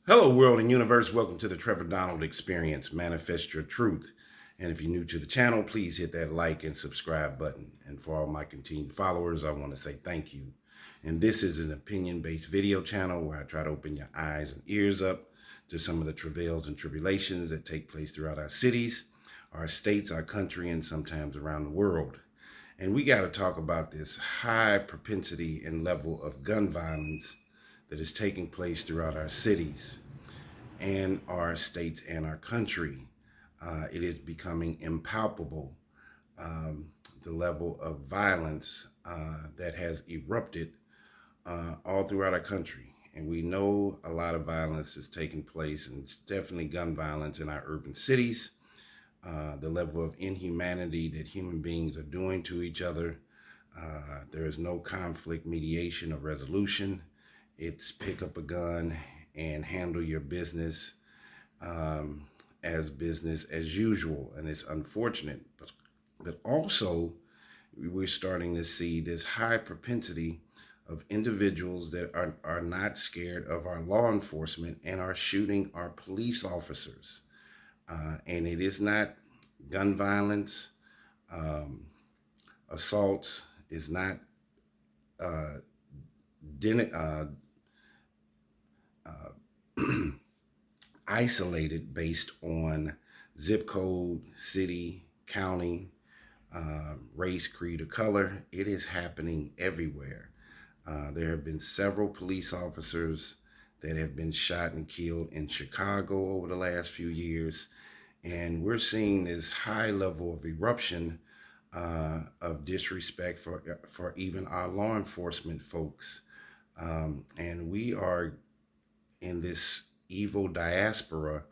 Hello, world and universe. Welcome to the Trevor Donald Experience. Manifest your truth. And if you're new to the channel, please hit that like and subscribe button. And for all my continued followers, I want to say thank you. And this is an opinion-based video channel where I try to open your eyes and ears up to some of the travails and tribulations that take place throughout our cities, our states, our country, and sometimes around the world. And we got to talk about this high propensity and level of gun violence that is taking place throughout our cities and our states and our country. It is becoming impalpable, the level of violence that has erupted all throughout our country. And we know a lot of violence is taking place, and it's definitely gun violence in our urban cities. The level of inhumanity that human beings are doing to each other. There is no conflict mediation or resolution. It's pick up a gun and handle your business as business as usual. And it's unfortunate, but also we're starting to see this high propensity of individuals that are not scared of our law enforcement and are shooting our police officers. And it is not gun violence, assaults is not isolated based on zip code, city, county, race, creed, or color. It is happening everywhere. There have been several police officers that have been shot and killed in Chicago over the last few years. And we're seeing this high level of eruption of disrespect for even our law enforcement folks. And we are in this evil diaspora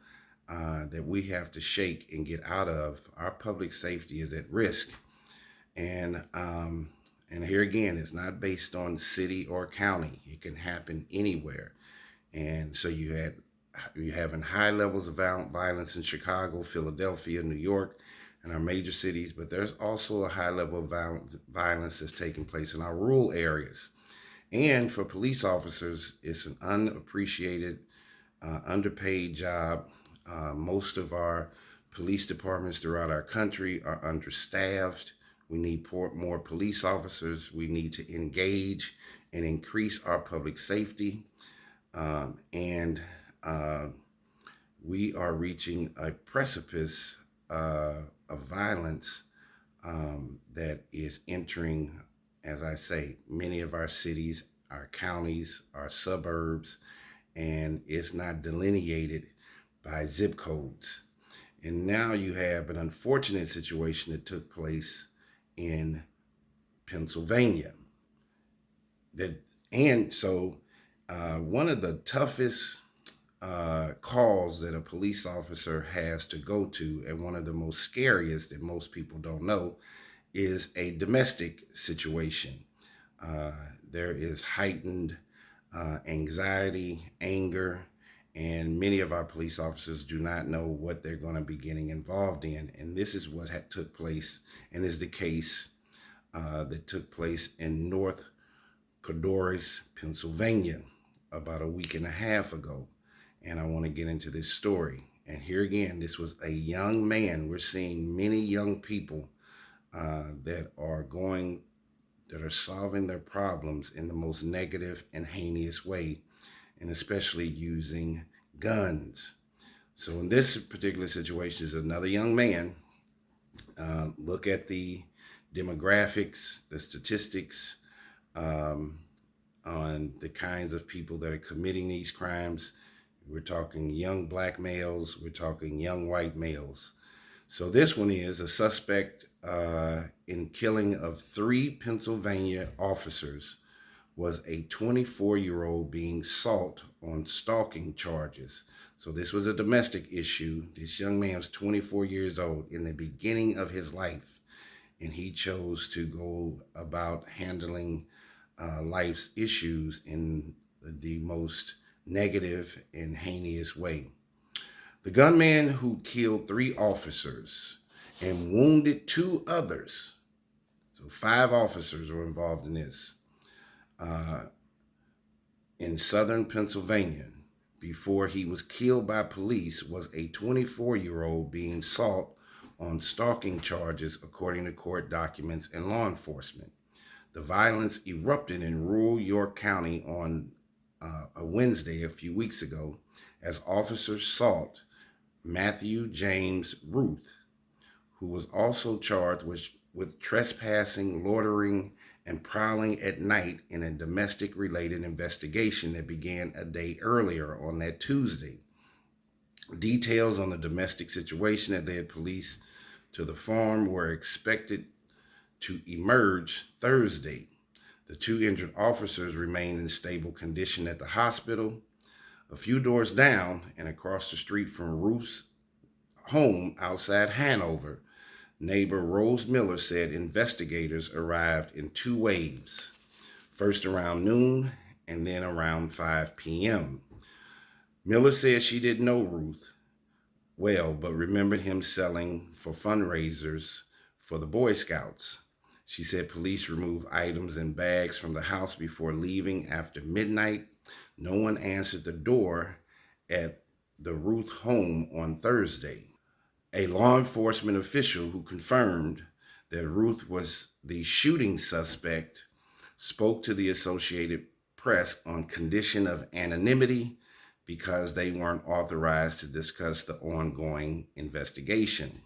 that we have to shake and get out of. Our public safety is at risk. And here again, it's not based on city or county. It can happen anywhere. And so you're having high levels of violence in Chicago, Philadelphia, New York, and our major cities, but there's also a high level of violence that's taking place in our rural areas. And for police officers, it's an unappreciated, underpaid job. Most of our police departments throughout our country are understaffed. We need more police officers. We need to engage and increase our public safety. We are reaching a precipice of violence that is entering, as I say, many of our cities, our counties, our suburbs, and it's not delineated by zip codes. And now you have an unfortunate situation that took place in Pennsylvania. One of the toughest calls that a police officer has to go to, and one of the most scariest that most people don't know, is a domestic situation. There is heightened anxiety, anger, and many of our police officers do not know what they're going to be getting involved in. And this is what took place, and is the case that took place in North Codorus, Pennsylvania, about a week and a half ago. And I want to get into this story. And here again, this was a young man. We're seeing many young people that are solving their problems in the most negative and heinous way, and especially using guns. So in this particular situation is another young man. Look at the demographics, the statistics on the kinds of people that are committing these crimes. We're talking young black males. We're talking young white males. So this one is a suspect in killing of 3 Pennsylvania officers was a 24-year-old being sought on stalking charges. So this was a domestic issue. This young man was 24 years old in the beginning of his life, and he chose to go about handling life's issues in the most negative and heinous way. The gunman who killed 3 officers and wounded 2 others, so 5 officers were involved in this, in southern Pennsylvania, before he was killed by police was a 24-year-old being sought on stalking charges, according to court documents and law enforcement. The violence erupted in rural York County on a Wednesday a few weeks ago as officers sought Matthew James Ruth, who was also charged with trespassing, loitering, and prowling at night in a domestic related investigation that began a day earlier on that Tuesday. Details on the domestic situation that led police to the farm were expected to emerge Thursday. The two injured officers remain in stable condition at the hospital. A few doors down and across the street from Ruth's home outside Hanover, neighbor Rose Miller said investigators arrived in two waves, first around noon and then around 5 p.m. Miller said she didn't know Ruth well, but remembered him selling for fundraisers for the Boy Scouts. She said police removed items and bags from the house before leaving after midnight. No one answered the door at the Ruth home on Thursday. A law enforcement official who confirmed that Ruth was the shooting suspect spoke to the Associated Press on condition of anonymity because they weren't authorized to discuss the ongoing investigation.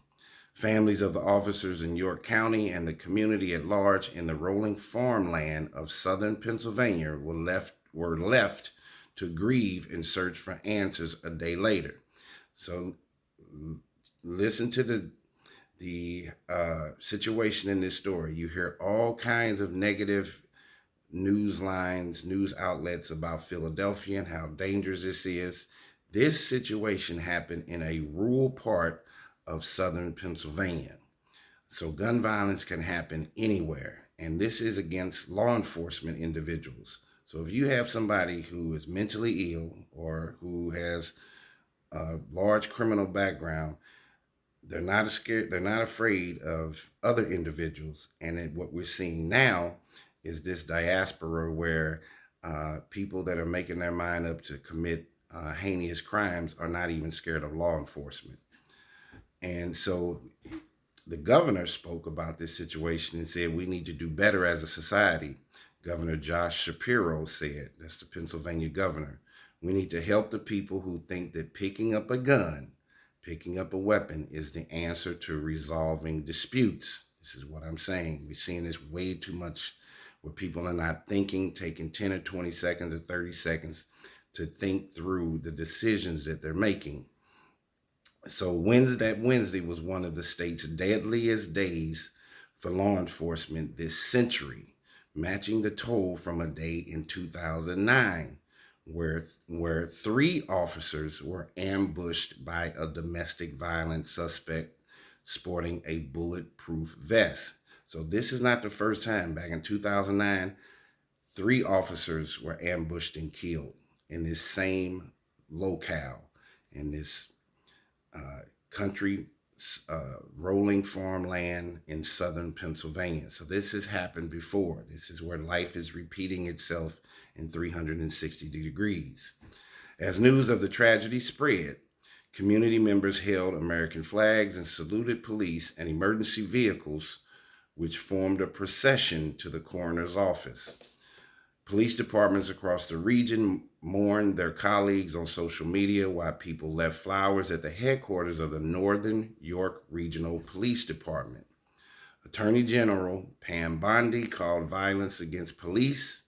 Families of the officers in York County and the community at large in the rolling farmland of southern Pennsylvania were left to grieve and search for answers a day later. So listen to the situation in this story. You hear all kinds of negative news lines, news outlets about Philadelphia and how dangerous this is. This situation happened in a rural part of southern Pennsylvania. So gun violence can happen anywhere. And this is against law enforcement individuals. So if you have somebody who is mentally ill or who has a large criminal background, they're not scared. They're not afraid of other individuals. And what we're seeing now is this diaspora where people that are making their mind up to commit heinous crimes are not even scared of law enforcement. And so the governor spoke about this situation and said we need to do better as a society. Governor Josh Shapiro said, that's the Pennsylvania governor, we need to help the people who think that picking up a gun, picking up a weapon is the answer to resolving disputes. This is what I'm saying. We're seeing this way too much where people are not thinking, taking 10 or 20 seconds or 30 seconds to think through the decisions that they're making. So Wednesday was one of the state's deadliest days for law enforcement this century, matching the toll from a day in 2009, where three officers were ambushed by a domestic violence suspect sporting a bulletproof vest. So this is not the first time. Back in 2009, three officers were ambushed and killed in this same locale, in this country rolling farmland in southern Pennsylvania. So this has happened before. This is where life is repeating itself in 360 degrees. As news of the tragedy spread, community members held American flags and saluted police and emergency vehicles, which formed a procession to the coroner's office. Police departments across the region mourned their colleagues on social media while people left flowers at the headquarters of the Northern York Regional Police Department. Attorney General Pam Bondi called violence against police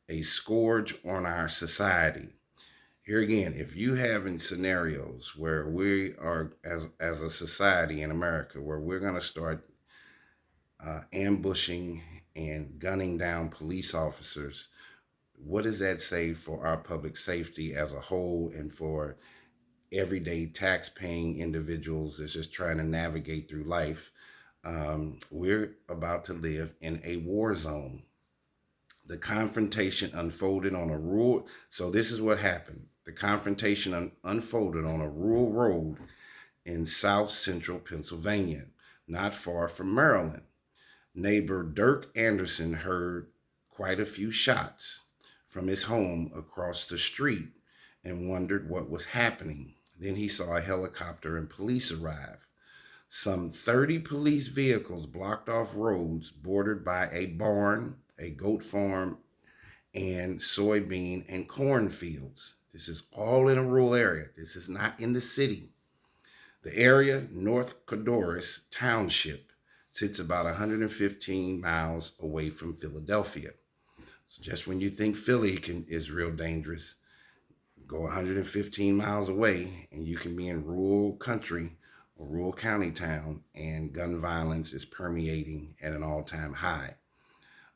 a scourge on our society. Here again, if you have in scenarios where we are, as a society in America, where we're going to start ambushing and gunning down police officers, what does that say for our public safety as a whole and for everyday tax-paying individuals that's just trying to navigate through life? We're about to live in a war zone. The confrontation unfolded on a rural, so this is what happened. The confrontation unfolded on a rural road in south central Pennsylvania, not far from Maryland. Neighbor Dirk Anderson heard quite a few shots from his home across the street and wondered what was happening. Then he saw a helicopter and police arrive. Some 30 police vehicles blocked off roads bordered by a barn, a goat farm, and soybean and corn fields. This is all in a rural area. This is not in the city. The area, North Codorus Township, sits about 115 miles away from Philadelphia. So just when you think is real dangerous, go 115 miles away and you can be in rural country or rural county town, and gun violence is permeating at an all-time high.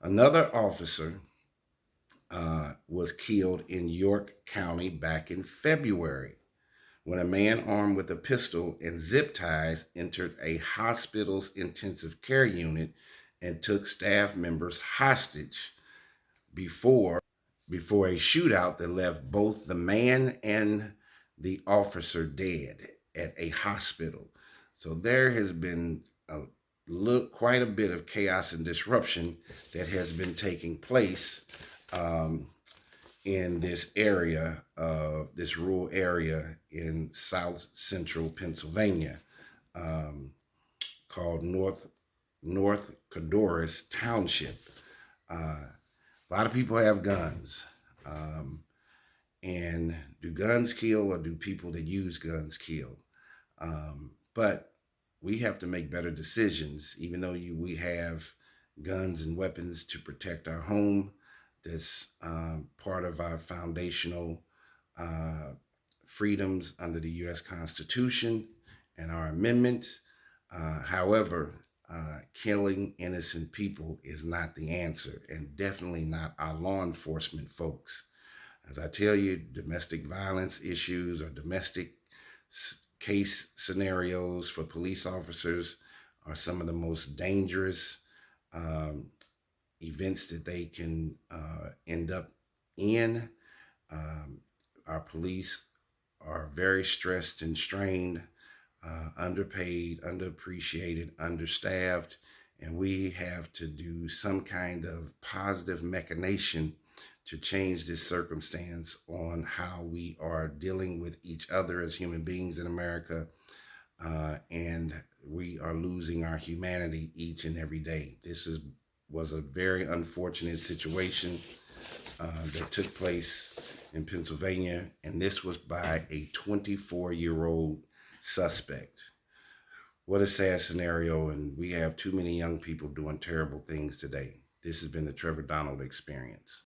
Another officer was killed in York County back in February when a man armed with a pistol and zip ties entered a hospital's intensive care unit and took staff members hostage before before a shootout that left both the man and the officer dead at a hospital. So there has been quite a bit of chaos and disruption that has been taking place um, in this area, this rural area in south central Pennsylvania, um, called North Codorus Township. A lot of people have guns. And do guns kill, or do people that use guns kill? But we have to make better decisions, even though we have guns and weapons to protect our home. That's part of our foundational uh, freedoms under the U.S. Constitution and our amendments. However, killing innocent people is not the answer, and definitely not our law enforcement folks. As I tell you, domestic violence issues or domestic case scenarios for police officers are some of the most dangerous um, events that they can end up in. Um, our police are very stressed and strained, underpaid, underappreciated, understaffed, and we have to do some kind of positive machination to change this circumstance on how we are dealing with each other as human beings in America. And we are losing our humanity each and every day. Was a very unfortunate situation that took place in Pennsylvania, and this was by a 24-year-old suspect. What a sad scenario, and we have too many young people doing terrible things today. This has been the Trevor Donald Experience.